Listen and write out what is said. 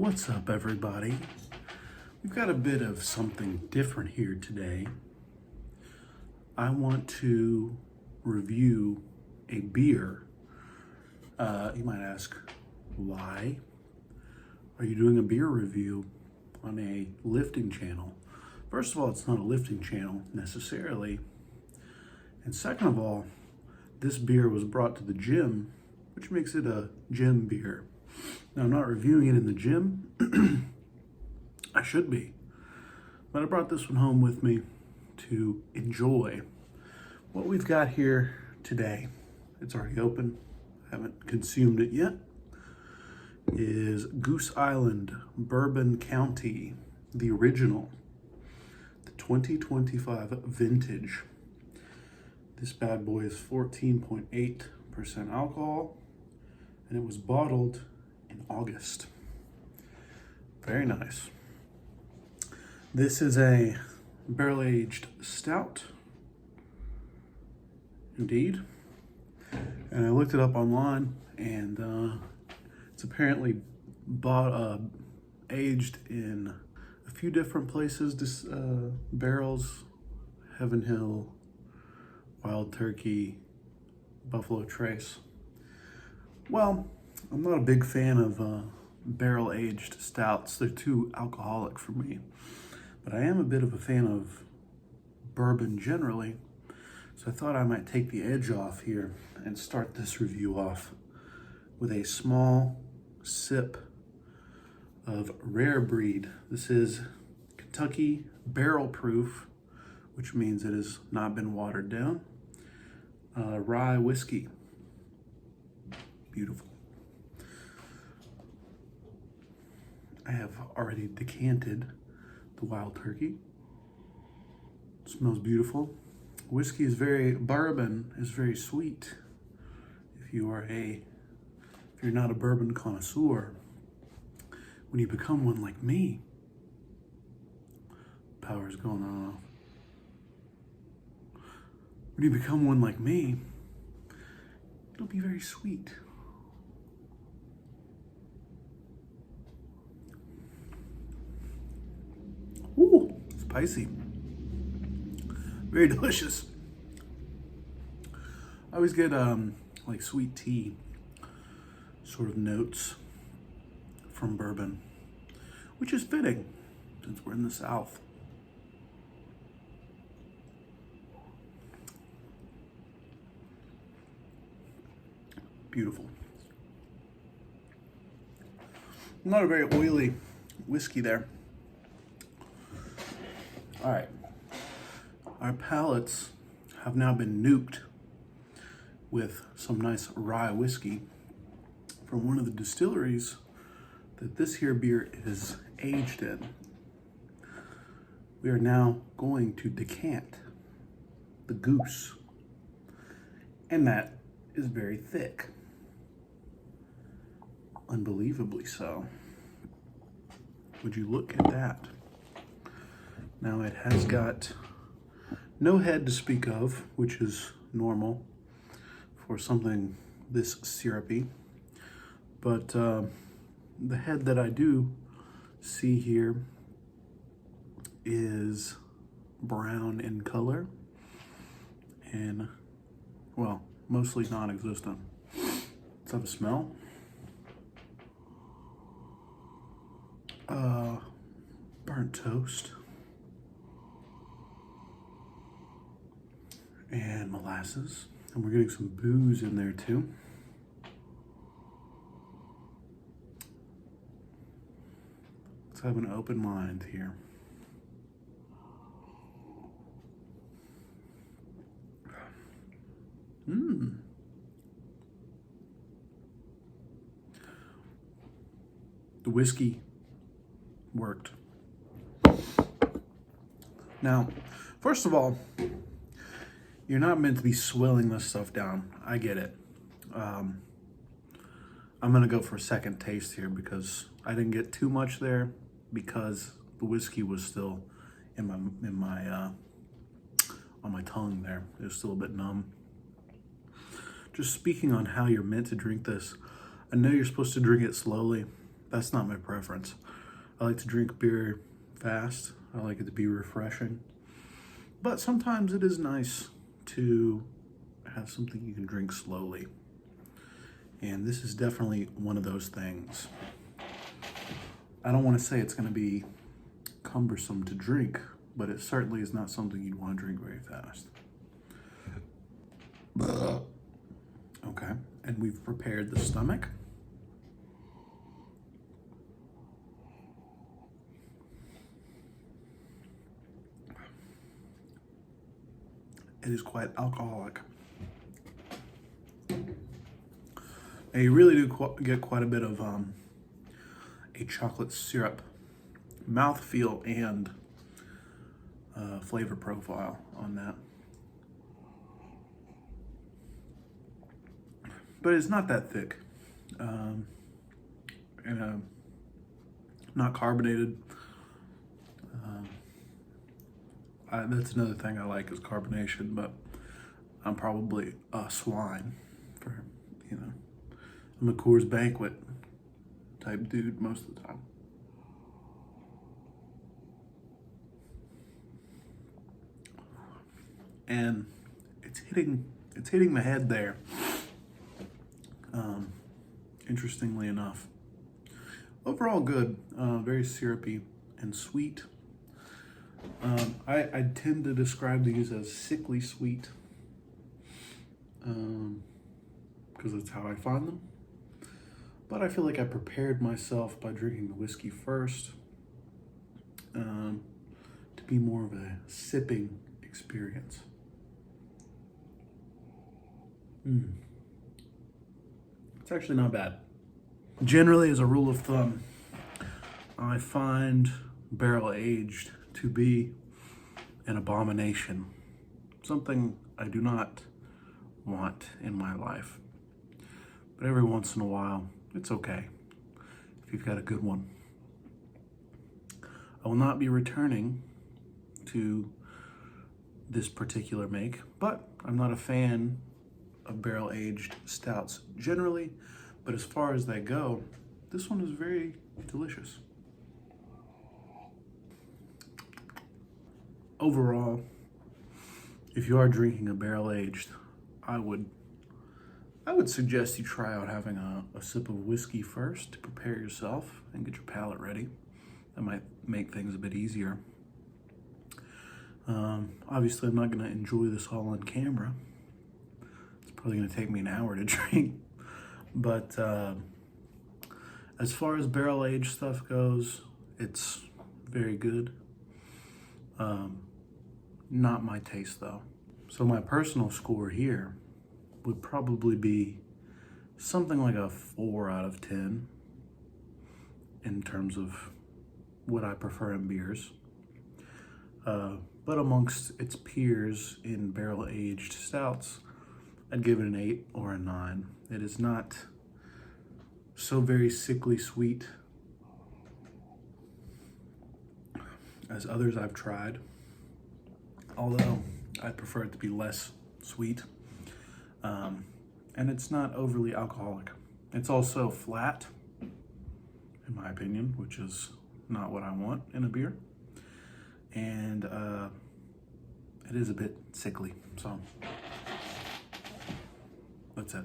What's up, everybody? We've got a bit of something different here today. I want to review a beer. You might ask, why are you doing a beer review on a lifting channel? First of all, it's not a lifting channel necessarily. And second of all, this beer was brought to the gym, which makes it a gym beer. Now, I'm not reviewing it in the gym. I should be. But I brought this one home with me to enjoy. What we've got here today, it's already open, I haven't consumed it yet, is Goose Island Bourbon County, the original, the 2025 vintage. This bad boy is 14.8% alcohol, and it was bottled in August. Very nice. This is a barrel-aged stout, indeed. And I looked it up online, and it's apparently aged in a few different places. This barrels: Heaven Hill, Wild Turkey, Buffalo Trace. Well, I'm not a big fan of barrel-aged stouts. They're too alcoholic for me. But I am a bit of a fan of bourbon generally. So I thought I might take the edge off here and start this review off with a small sip of Rare Breed. This is Kentucky barrel proof, which means it has not been watered down. Rye whiskey. Beautiful. I have already decanted the Wild Turkey. It smells beautiful. Whiskey is bourbon is very sweet. If you're not a bourbon connoisseur, when you become one like me, power's going on and off. When you become one like me, it'll be very sweet. Ooh, spicy. Very delicious. I always get like sweet tea sort of notes from bourbon, which is fitting since we're in the South. Beautiful. Not a very oily whiskey there. All right, our palates have now been nuked with some nice rye whiskey from one of the distilleries that this here beer is aged in. We are now going to decant the Goose, and that is very thick. Unbelievably so. Would you look at that? Now it has got no head to speak of, which is normal for something this syrupy. But the head that I do see here is brown in color and, well, mostly non-existent. Let's have a smell. Burnt toast and molasses, and we're getting some booze in there too. Let's have an open mind here. The whiskey worked. Now, first of all, you're not meant to be swilling this stuff down. I get it. I'm gonna go for a second taste here because I didn't get too much there because the whiskey was still in my on my tongue there. It was still a bit numb. Just speaking on how you're meant to drink this, I know you're supposed to drink it slowly, that's not my preference. I like to drink beer fast. I like it to be refreshing. But sometimes it is nice to have something you can drink slowly. And this is definitely one of those things. I don't want to say it's going to be cumbersome to drink, but it certainly is not something you'd want to drink very fast. Okay, and we've prepared the stomach. It is quite alcoholic. And you really do get quite a bit of a chocolate syrup mouthfeel and flavor profile on that. But it's not that thick. And not carbonated. That's another thing I like is carbonation, but I'm probably a swine for, I'm a Coors Banquet type dude most of the time. And it's hitting the head there. Interestingly enough. Overall good, very syrupy and sweet. I tend to describe these as sickly sweet because that's how I find them. But I feel like I prepared myself by drinking the whiskey first to be more of a sipping experience. It's actually not bad. Generally, as a rule of thumb, I find barrel aged to be an abomination, something I do not want in my life. But every once in a while, it's okay if you've got a good one. I will not be returning to this particular make, but I'm not a fan of barrel aged stouts generally, but as far as they go, this one is very delicious. Overall, if you are drinking a barrel aged, I would suggest you try out having a sip of whiskey first to prepare yourself and get your palate ready. That might make things a bit easier. Obviously, I'm not going to enjoy this all on camera. It's probably going to take me an hour to drink. But as far as barrel aged stuff goes, it's very good. Not my taste though. So my personal score here would probably be something like a 4 out of 10 in terms of what I prefer in beers. But amongst its peers in barrel aged stouts, I'd give it an 8 or a 9. It is not so very sickly sweet as others I've tried, although I prefer it to be less sweet. And it's not overly alcoholic. It's also flat, in my opinion, which is not what I want in a beer. And it is a bit sickly, so that's it.